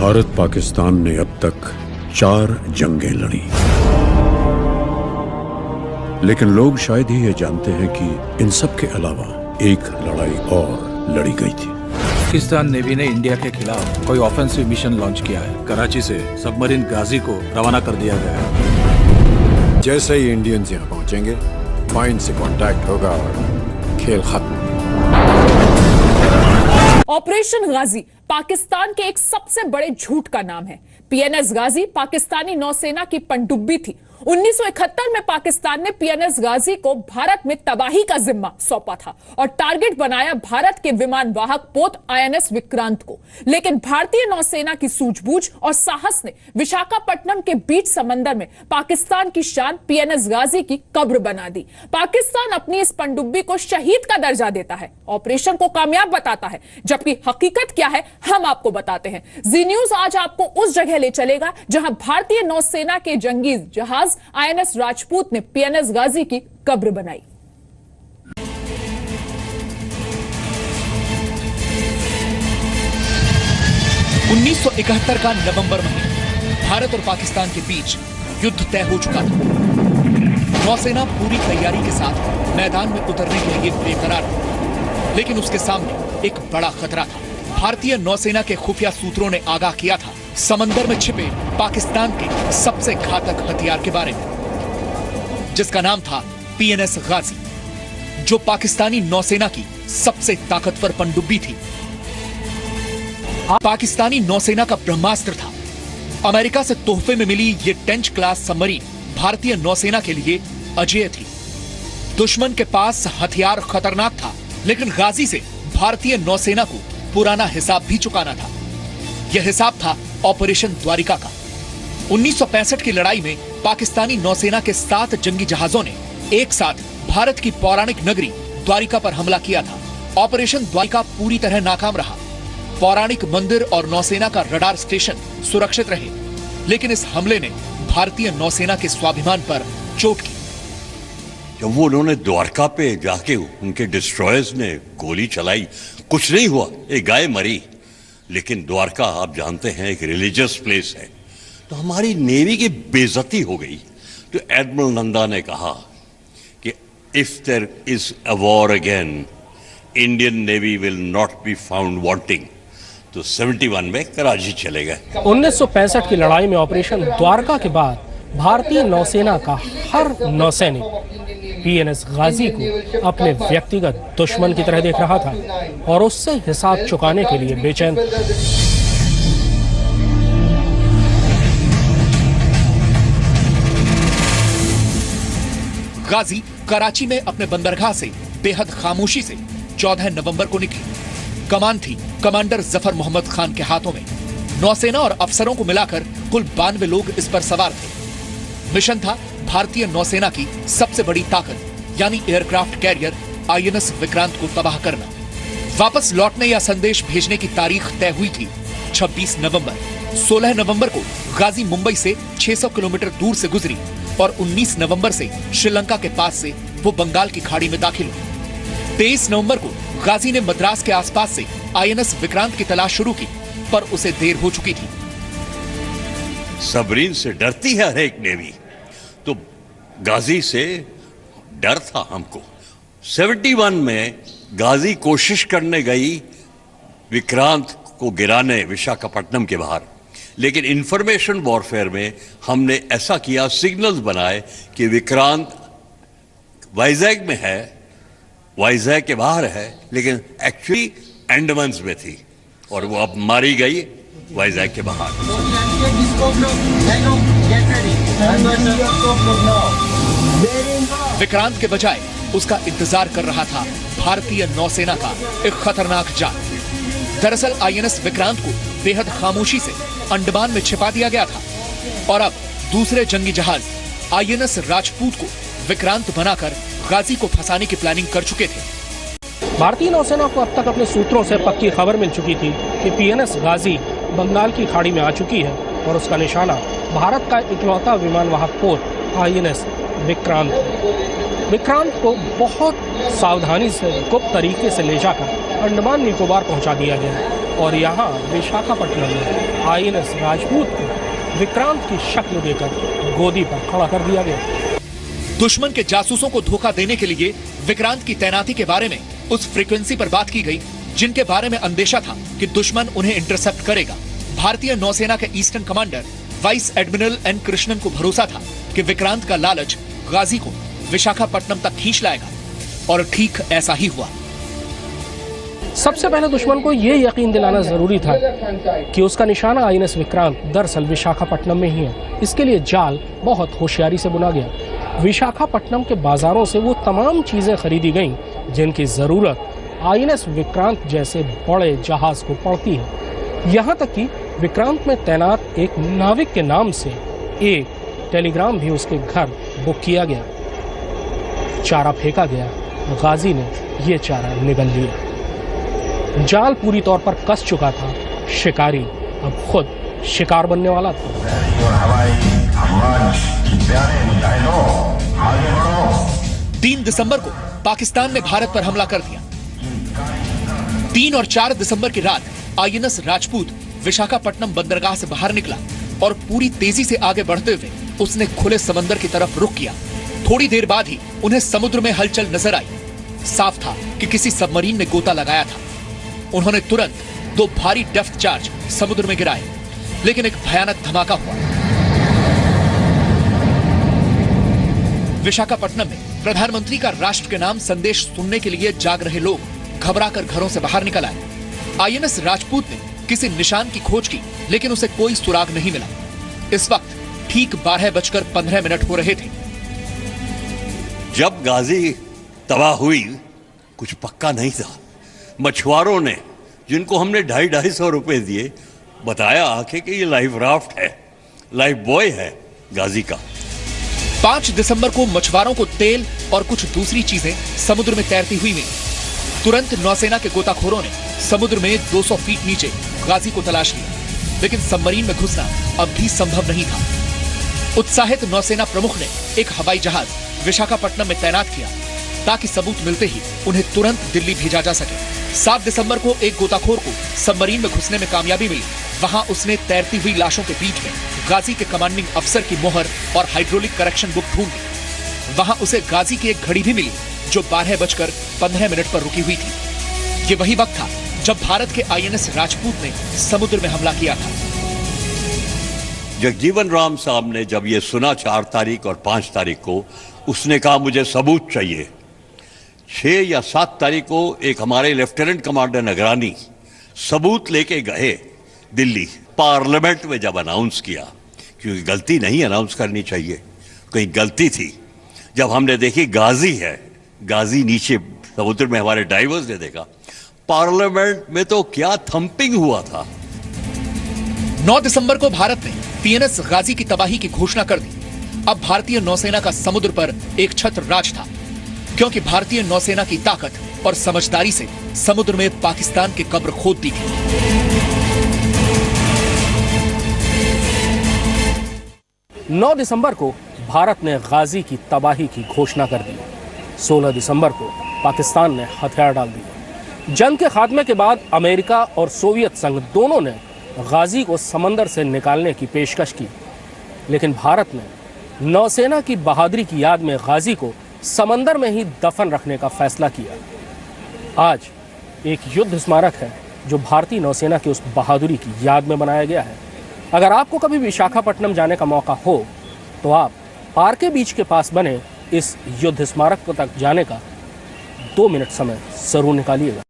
भारत पाकिस्तान ने अब तक 4 जंगें लड़ी, लेकिन लोग शायद ही ये जानते हैं कि इन सब के अलावा एक लड़ाई और लड़ी गई थी। पाकिस्तान नेवी ने इंडिया के खिलाफ कोई ऑफेंसिव मिशन लॉन्च किया है। कराची से सबमरीन गाजी को रवाना कर दिया गया है। जैसे ही इंडियंस यहाँ पहुंचेंगे, माइन से कांटेक्ट होगा और खेल खत्म। ऑपरेशन गाजी पाकिस्तान के एक सबसे बड़े झूठ का नाम है। पीएनएस गाजी पाकिस्तानी नौसेना की पनडुब्बी थी। 1971 में पाकिस्तान ने पीएनएस गाजी को भारत में तबाही का जिम्मा सौंपा था और टारगेट बनाया भारत के विमान वाहक पोत आईएनएस विक्रांत को। लेकिन भारतीय नौसेना की सूझबूझ और साहस ने विशाखापट्टनम के बीच समंदर में पाकिस्तान की शान पीएनएस गाजी की कब्र बना दी। पाकिस्तान अपनी इस पनडुब्बी को शहीद का दर्जा देता है, ऑपरेशन को कामयाब बताता है, जबकि हकीकत क्या है हम आपको बताते हैं। जी न्यूज आज आपको उस जगह ले चलेगा जहां भारतीय नौसेना के जंगी जहाज आईएनएस राजपूत ने पीएनएस गाजी की कब्र बनाई। उन्नीस 1971 का नवंबर महीना भारत और पाकिस्तान के बीच युद्ध तय हो चुका था। नौसेना पूरी तैयारी के साथ मैदान में उतरने के लिए बेकरार थी, लेकिन उसके सामने एक बड़ा खतरा था। भारतीय नौसेना के खुफिया सूत्रों ने आगाह किया था समंदर में छिपे पाकिस्तान के सबसे घातक हथियार के बारे में, जिसका नाम था पीएनएस गाजी, जो पाकिस्तानी नौसेना की सबसे ताकतवर पनडुब्बी थी। पाकिस्तानी नौसेना का ब्रह्मास्त्र था। अमेरिका से तोहफे में मिली ये टेंच क्लास सबमरीन भारतीय नौसेना के लिए अजेय थी। दुश्मन के पास हथियार खतरनाक था, लेकिन गाजी से भारतीय नौसेना को पुराना हिसाब भी चुकाना था। यह हिसाब था ऑपरेशन द्वारिका का। 1965 की लड़ाई में पाकिस्तानी नौसेना के 7 जंगी जहाजों ने एक साथ भारत की पौराणिक नगरी द्वारिका पर हमला किया था। ऑपरेशन द्वारिका पूरी तरह नाकाम रहा। पौराणिक मंदिर और नौसेना का रडार स्टेशन सुरक्षित रहे, लेकिन इस हमले ने भारतीय नौसेना के स्वाभिमान पर चोट की। जब वो उन्होंने द्वारका पे जाके उनके डिस्ट्रॉयर्स ने गोली चलाई, कुछ नहीं हुआ, एक गाय मरी। लेकिन द्वारका आप जानते हैं एक रिलीजियस प्लेस है, तो हमारी नेवी की बेइज्जती हो गई। तो एडमिरल नंदा ने कहा कि if there is a war again, Indian navy will not be found wanting. तो 71 में कराची चले गए। 1965 की लड़ाई में ऑपरेशन द्वारका के बाद भारतीय नौसेना का हर नौसैनिक पीएनएस गाजी को अपने व्यक्तिगत दुश्मन की तरह देख रहा था और उससे हिसाब चुकाने के लिए बेचैन था। गाजी कराची में अपने बंदरगाह से बेहद खामोशी से 14 नवंबर को निकली। कमान थी कमांडर जफर मोहम्मद खान के हाथों में। नौसेना और अफसरों को मिलाकर कुल 92 लोग इस पर सवार थे। मिशन था भारतीय नौसेना की सबसे बड़ी ताकत यानी एयरक्राफ्ट कैरियर आईएनएस विक्रांत को तबाह करना। वापस लौटने या संदेश भेजने की तारीख तय हुई थी 26 नवंबर। 16 नवंबर को गाजी मुंबई से 600 किलोमीटर दूर से गुजरी और 19 नवंबर से श्रीलंका के पास से वो बंगाल की खाड़ी में दाखिल हुई। 23 नवंबर को गाजी ने मद्रास के आसपास से आईएनएस विक्रांत की तलाश शुरू की, पर उसे देर हो चुकी थी। सबरीन से डरती है हर एक नेवी, तो गाजी से डर था हमको। 71 में गाजी कोशिश करने गई विक्रांत को गिराने विशाखापट्टनम के बाहर, लेकिन इंफॉर्मेशन वॉरफेयर में हमने ऐसा किया, सिग्नल्स बनाए कि विक्रांत वाइजैग में है, वाइजैग के बाहर है, लेकिन एक्चुअली अंडमान में थी और वो अब मारी गई वाइजैग के बाहर। विक्रांत के बजाय उसका इंतजार कर रहा था भारतीय नौसेना का एक खतरनाक जाल। दरअसल आईएनएस विक्रांत को बेहद खामोशी से अंडमान में छिपा दिया गया था और अब दूसरे जंगी जहाज आईएनएस राजपूत को विक्रांत बनाकर गाजी को फंसाने की प्लानिंग कर चुके थे। भारतीय नौसेना को अब तक अपने सूत्रों से पक्की खबर मिल चुकी थी कि पीएनएस गाजी बंगाल की खाड़ी में आ चुकी है और उसका निशाना भारत का इकलौता विमान वाहक पोत आईएनएस विक्रांत। विक्रांत को बहुत सावधानी से गुप्त तरीके से ले जाकर अंडमान निकोबार पहुंचा दिया गया। और यहाँ विशाखापट्टनम में आईएनएस राजपूत को विक्रांत की शक्ल देकर गोदी पर खड़ा कर दिया गया। दुश्मन के जासूसों को धोखा देने के लिए विक्रांत की तैनाती के बारे में उस फ्रीक्वेंसी पर बात की गई जिनके बारे में अंदेशा था कि दुश्मन उन्हें इंटरसेप्ट करेगा। भारतीय नौसेना के eastern commander vice admiral N Krishnan को भरोसा था कि विक्रांत का लालच गाजी को विशाखापट्टनम तक खींच लाएगा और ठीक ऐसा ही हुआ। सबसे पहले दुश्मन को यह यकीन दिलाना जरूरी था कि उसका निशाना आईएनएस विक्रांत दरअसल विशाखापट्टनम में ही है। इसके लिए जाल बहुत होशियारी से बुना गया। विशाखापट्टनम के बाजारों से वो तमाम चीजें खरीदी गईं जिनकी जरूरत आईएनएस विक्रांत जैसे बड़े जहाज को पड़ती है। यहाँ तक कि विक्रांत में तैनात एक नाविक के नाम से एक टेलीग्राम भी उसके घर बुक किया गया। चारा फेंका गया, गाजी ने ये चारा निगल लिया। जाल पूरी तौर पर कस चुका था, शिकारी अब खुद शिकार बनने वाला था। 3 दिसंबर को पाकिस्तान ने भारत पर हमला कर दिया। 3 और 4 दिसंबर की रात आईएनएस राजपूत विशाखापट्टनम बंदरगाह से बाहर निकला और पूरी तेजी से आगे बढ़ते हुए उसने खुले समंदर की तरफ रुख किया। थोड़ी देर बाद ही उन्हें समुद्र में हलचल नजर आई। साफ था कि किसी सबमरीन ने गोता लगाया था। उन्होंने तुरंत 2 भारी डेप्थ चार्ज समुद्र में गिराए, लेकिन एक भयानक धमाका हुआ। विशाखापट्टनम में प्रधानमंत्री का राष्ट्र के नाम संदेश सुनने के लिए जाग रहे लोग घबराकर घरों से बाहर निकल आए। आईएनएस राजपूत ने किसी निशान की खोज की, लेकिन उसे कोई सुराग नहीं मिला। इस वक्त ठीक 12:15 हो रहे थे। जब गाजी तबाह हुई कुछ पक्का नहीं था। मछुआरों ने, जिनको हमने 250-250 रुपए दिए, बताया आके कि ये लाइफ राफ्ट है, लाइफ बॉय है गाजी का। 5 दिसंबर को मछुआरों को तेल और कुछ दूसरी चीजें समुद्र में तैरती हुई मिली। तुरंत नौसेना के गोताखोरों ने समुद्र में 200 फीट नीचे गाजी को तलाश लिया, लेकिन सबमरीन में घुसना अब भी संभव नहीं था। उत्साहित नौसेना प्रमुख ने एक हवाई जहाज विशाखापट्टनम में तैनात किया ताकि सबूत मिलते ही उन्हें तुरंत दिल्ली भेजा जा सके। 7 दिसंबर को एक गोताखोर को सबमरीन में घुसने में कामयाबी मिली। वहां उसने तैरती हुई लाशों के बीच में गाजी के कमांडिंग अफसर की मोहर और हाइड्रोलिक करेक्शन बुक ढूंढी। वहां उसे गाजी की एक घड़ी भी मिली जो 12:15 पर रुकी हुई थी। ये वही वक्त था जब भारत के आईएनएस राजपूत ने समुद्र में हमला किया था। जगजीवन राम साहब ने जब ये सुना 4 तारीख और 5 तारीख को, उसने कहा मुझे सबूत चाहिए। 6 या 7 तारीख को एक हमारे लेफ्टिनेंट कमांडर नगरानी सबूत लेके गए दिल्ली। पार्लियामेंट में जब अनाउंस किया, क्योंकि गलती नहीं अनाउंस करनी चाहिए, कहीं गलती थी। जब हमने देखी गाजी है, गाजी नीचे समुद्र में, हमारे डाइवर्स ने देखा, पार्लियामेंट में तो क्या थंपिंग हुआ था। 9 दिसंबर को भारत ने पीएनएस गाजी की तबाही की घोषणा कर दी। अब भारतीय नौसेना का समुद्र पर एक छत्र राज था, क्योंकि भारतीय नौसेना की ताकत और समझदारी से समुद्र में पाकिस्तान की कब्र खोद दी गई। 9 दिसंबर को भारत ने गाजी की तबाही की घोषणा कर दी। 16 दिसंबर को पाकिस्तान ने हथियार डाल दिए। जंग के खात्मे के बाद अमेरिका और सोवियत संघ दोनों ने गाजी को समंदर से निकालने की पेशकश की, लेकिन भारत ने नौसेना की बहादुरी की याद में गाजी को समंदर में ही दफन रखने का फैसला किया। आज एक युद्ध स्मारक है जो भारतीय नौसेना की उस बहादुरी की याद में बनाया गया है। अगर आपको कभी विशाखापट्टनम जाने का मौका हो तो आप आरके बीच के पास बने इस युद्ध स्मारक तक जाने का 2 मिनट समय जरूर निकालिएगा।